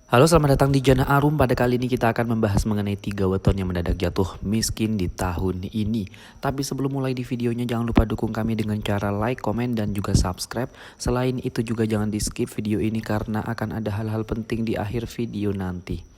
Halo, selamat datang di Jana Arum. Pada kali ini kita akan membahas mengenai 3 weton yang mendadak jatuh miskin di tahun ini. Tapi sebelum mulai di videonya, jangan lupa dukung kami dengan cara like, komen, dan juga subscribe. Selain itu juga jangan di skip video ini karena akan ada hal-hal penting di akhir video nanti.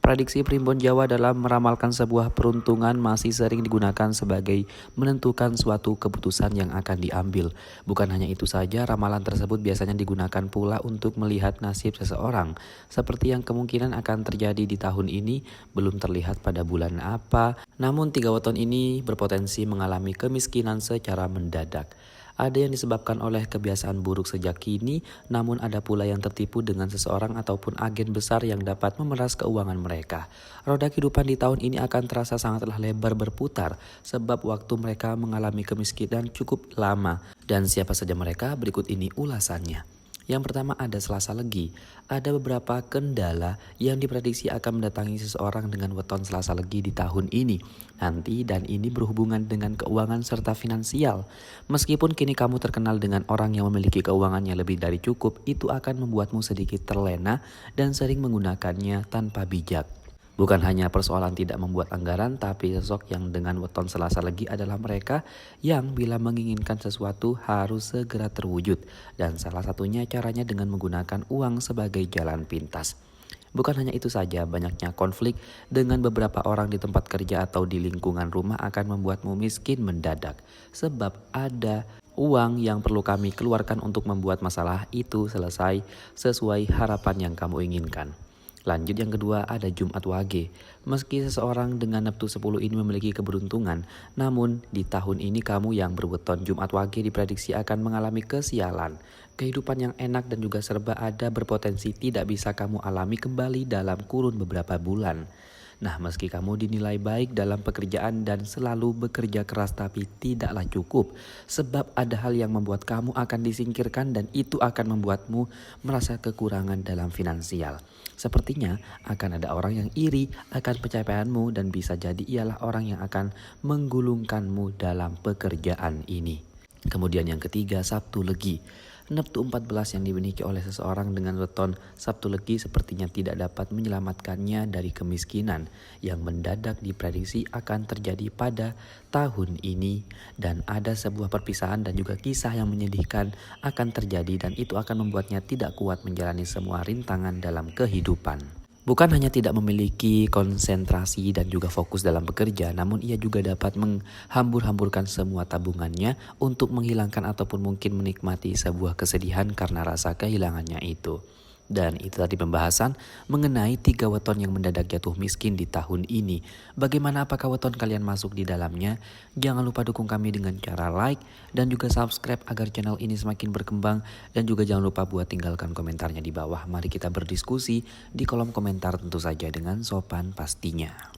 Prediksi Primbon Jawa dalam meramalkan sebuah peruntungan masih sering digunakan sebagai menentukan suatu keputusan yang akan diambil. Bukan hanya itu saja, ramalan tersebut biasanya digunakan pula untuk melihat nasib seseorang. Seperti yang kemungkinan akan terjadi di tahun ini, belum terlihat pada bulan apa. Namun 3 weton ini berpotensi mengalami kemiskinan secara mendadak. Ada yang disebabkan oleh kebiasaan buruk sejak kini, namun ada pula yang tertipu dengan seseorang ataupun agen besar yang dapat memeras keuangan mereka. Roda kehidupan di tahun ini akan terasa sangatlah lebar berputar, sebab waktu mereka mengalami kemiskinan cukup lama. Dan siapa saja mereka? Berikut ini ulasannya. Yang pertama ada Selasa Legi. Ada beberapa kendala yang diprediksi akan mendatangi seseorang dengan weton Selasa Legi di tahun ini. Nanti dan ini berhubungan dengan keuangan serta finansial. Meskipun kini kamu terkenal dengan orang yang memiliki keuangannya lebih dari cukup, itu akan membuatmu sedikit terlena dan sering menggunakannya tanpa bijak. Bukan hanya persoalan tidak membuat anggaran, tapi sosok yang dengan weton Selasa Legi adalah mereka yang bila menginginkan sesuatu harus segera terwujud. Dan salah satunya caranya dengan menggunakan uang sebagai jalan pintas. Bukan hanya itu saja, banyaknya konflik dengan beberapa orang di tempat kerja atau di lingkungan rumah akan membuatmu miskin mendadak. Sebab ada uang yang perlu kami keluarkan untuk membuat masalah itu selesai sesuai harapan yang kamu inginkan. Lanjut yang kedua ada Jumat Wage. Meski seseorang dengan Neptu 10 ini memiliki keberuntungan, namun di tahun ini kamu yang berweton Jumat Wage diprediksi akan mengalami kesialan. Kehidupan yang enak dan juga serba ada berpotensi tidak bisa kamu alami kembali dalam kurun beberapa bulan. Nah, meski kamu dinilai baik dalam pekerjaan dan selalu bekerja keras tapi tidaklah cukup. Sebab ada hal yang membuat kamu akan disingkirkan dan itu akan membuatmu merasa kekurangan dalam finansial. Sepertinya akan ada orang yang iri akan pencapaianmu dan bisa jadi ialah orang yang akan menggulungkanmu dalam pekerjaan ini. Kemudian yang ketiga, Sabtu Legi. Neptu 14 yang dimiliki oleh seseorang dengan weton Sabtu Legi sepertinya tidak dapat menyelamatkannya dari kemiskinan yang mendadak diprediksi akan terjadi pada tahun ini. Dan ada sebuah perpisahan dan juga kisah yang menyedihkan akan terjadi dan itu akan membuatnya tidak kuat menjalani semua rintangan dalam kehidupan. Bukan hanya tidak memiliki konsentrasi dan juga fokus dalam bekerja, namun ia juga dapat menghambur-hamburkan semua tabungannya untuk menghilangkan ataupun mungkin menikmati sebuah kesedihan karena rasa kehilangannya itu. Dan itu tadi pembahasan mengenai 3 weton yang mendadak jatuh miskin di tahun ini. Bagaimana, apakah weton kalian masuk di dalamnya? Jangan lupa dukung kami dengan cara like dan juga subscribe agar channel ini semakin berkembang. Dan juga jangan lupa buat tinggalkan komentarnya di bawah. Mari kita berdiskusi di kolom komentar tentu saja dengan sopan pastinya.